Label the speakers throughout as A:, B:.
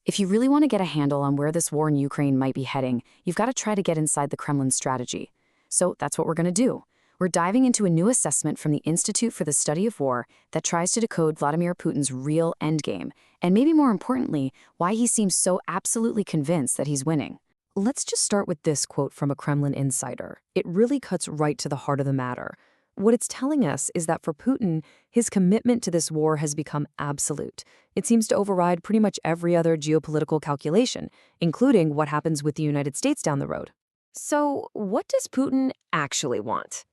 A: If you really want to get a handle on where this war in Ukraine might be heading, you've got to try to get inside the Kremlin's strategy. So that's what we're going to do. We're diving into a new assessment from the Institute for the Study of War that tries to decode Vladimir Putin's real endgame, and maybe more importantly, why he seems so absolutely convinced that he's winning.
B: Let's just start with this quote from a Kremlin insider. It really cuts right to the heart of the matter. What it's telling us is that for Putin, his commitment to this war has become absolute. It seems to override pretty much every other geopolitical calculation, including what happens with the United States down the road. So, what does Putin actually want?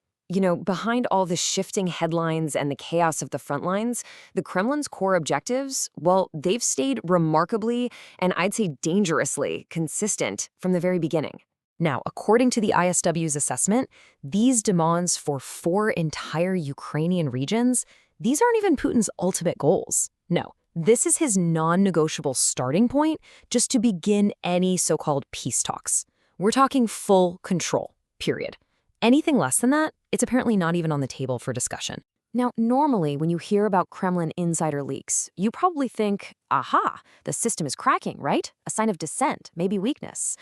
B: Behind all the shifting headlines and the chaos of the front lines, the Kremlin's core objectives, well, they've stayed remarkably, and I'd say dangerously, consistent from the very beginning. Now, according to the ISW's assessment, these demands for 4 entire Ukrainian regions, these aren't even Putin's ultimate goals. No, this is his non-negotiable starting point just to begin any so-called peace talks. We're talking full control, period. Anything less than that, it's apparently not even on the table for discussion. Now, normally, when you hear about Kremlin insider leaks, you probably think, aha, the system is cracking, right? A sign of dissent, maybe weakness.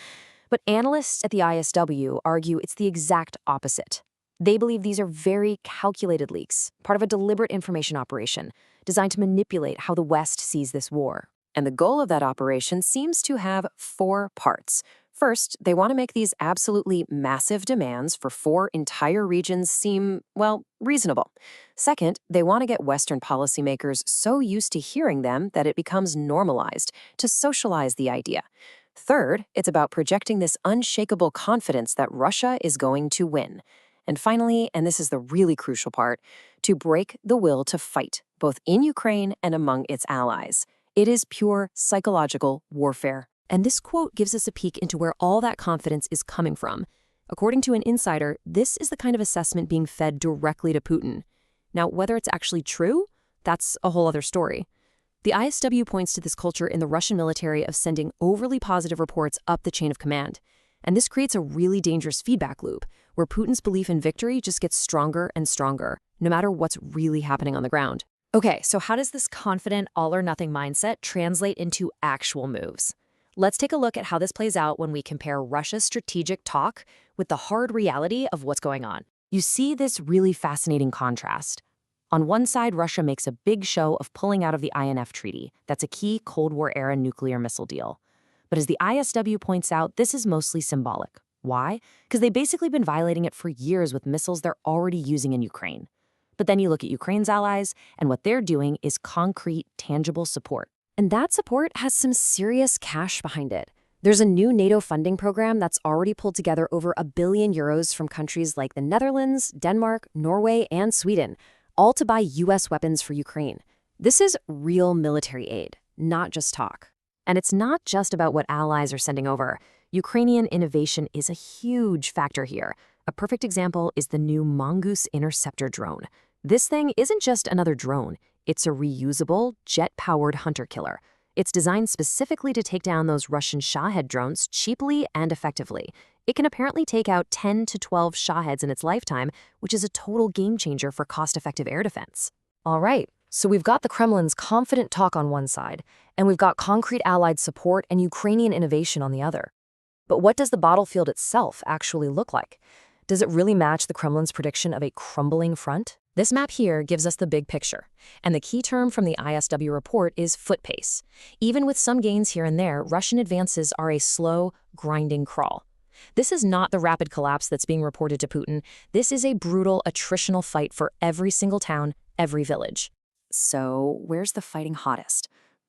B: But analysts at the ISW argue it's the exact opposite. They believe these are very calculated leaks, part of a deliberate information operation designed to manipulate how the West sees this war. And the goal of that operation seems to have 4 parts. First, they want to make these absolutely massive demands for 4 entire regions seem, well, reasonable. Second, they want to get Western policymakers so used to hearing them that it becomes normalized, to socialize the idea. Third, it's about projecting this unshakable confidence that Russia is going to win. And finally, and this is the really crucial part, to break the will to fight, both in Ukraine and among its allies. It is pure psychological warfare. And this quote gives us a peek into where all that confidence is coming from. According to an insider, this is the kind of assessment being fed directly to Putin. Now, whether it's actually true, that's a whole other story. The ISW points to this culture in the Russian military of sending overly positive reports up the chain of command. And this creates a really dangerous feedback loop, where Putin's belief in victory just gets stronger and stronger, no matter what's really happening on the ground. Okay, so how does this confident all-or-nothing mindset translate into actual moves? Let's take a look at how this plays out when we compare Russia's strategic talk with the hard reality of what's going on. You see this really fascinating contrast. On one side, Russia makes a big show of pulling out of the INF Treaty. That's a key Cold War-era nuclear missile deal. But as the ISW points out, this is mostly symbolic. Why? Because they've basically been violating it for years with missiles they're already using in Ukraine. But then you look at Ukraine's allies, and what they're doing is concrete, tangible support. And that support has some serious cash behind it. There's a new NATO funding program that's already pulled together over €1 billion from countries like the Netherlands, Denmark, Norway, and Sweden, all to buy U.S. weapons for Ukraine. This is real military aid, not just talk. And it's not just about what allies are sending over. Ukrainian innovation is a huge factor here. A perfect example is the new Mongoose Interceptor drone. This thing isn't just another drone. It's a reusable, jet-powered hunter killer. It's designed specifically to take down those Russian Shahed drones cheaply and effectively. It can apparently take out 10 to 12 Shaheds in its lifetime, which is a total game changer for cost-effective air defense. All right, so we've got the Kremlin's confident talk on one side, and we've got concrete allied support and Ukrainian innovation on the other. But what does the battlefield itself actually look like? Does it really match the Kremlin's prediction of a crumbling front? This map here gives us the big picture, and the key term from the ISW report is foot pace. Even with some gains here and there, Russian advances are a slow, grinding crawl. This is not the rapid collapse that's being reported to Putin. This is a brutal, attritional fight for every single town, every village.
A: So, where's the fighting hottest?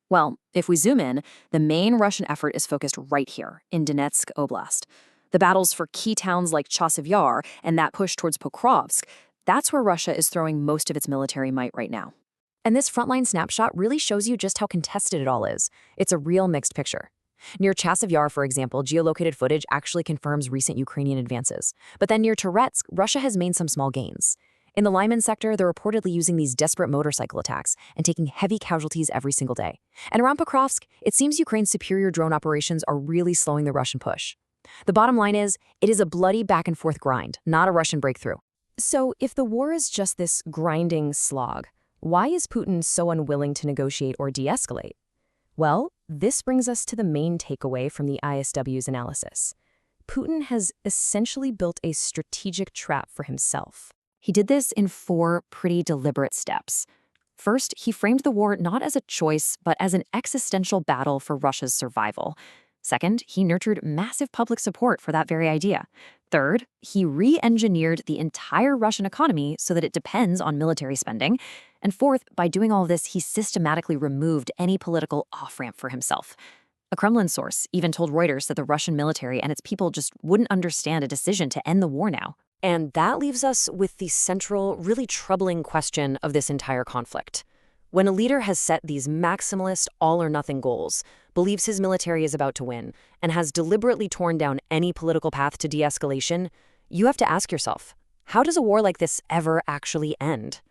A: Well, if we zoom in, the main Russian effort is focused right here, in Donetsk Oblast. The battles for key towns like Chasiv Yar and that push towards Pokrovsk, that's where Russia is throwing most of its military might right now.
B: And this frontline snapshot really shows you just how contested it all is. It's a real mixed picture. Near Chasiv Yar, for example, geolocated footage actually confirms recent Ukrainian advances. But then near Toretsk, Russia has made some small gains. In the Lyman sector, they're reportedly using these desperate motorcycle attacks and taking heavy casualties every single day. And around Pokrovsk, it seems Ukraine's superior drone operations are really slowing the Russian push. The bottom line is, it is a bloody back-and-forth grind, not a Russian breakthrough. So if the war is just this grinding slog, why is Putin so unwilling to negotiate or de-escalate? Well, This brings us to the main takeaway from the ISW's analysis. Putin has essentially built a strategic trap for himself. He did this in 4 pretty deliberate steps. First, he framed the war not as a choice, but as an existential battle for Russia's survival. Second, he nurtured massive public support for that very idea. Third, he re-engineered the entire Russian economy so that it depends on military spending. And fourth, by doing all of this, he systematically removed any political off-ramp for himself. A Kremlin source even told Reuters that the Russian military and its people just wouldn't understand a decision to end the war now. And that leaves us with the central, really troubling question of this entire conflict. When a leader has set these maximalist, all-or-nothing goals, believes his military is about to win, and has deliberately torn down any political path to de-escalation, you have to ask yourself, how does a war like this ever actually end?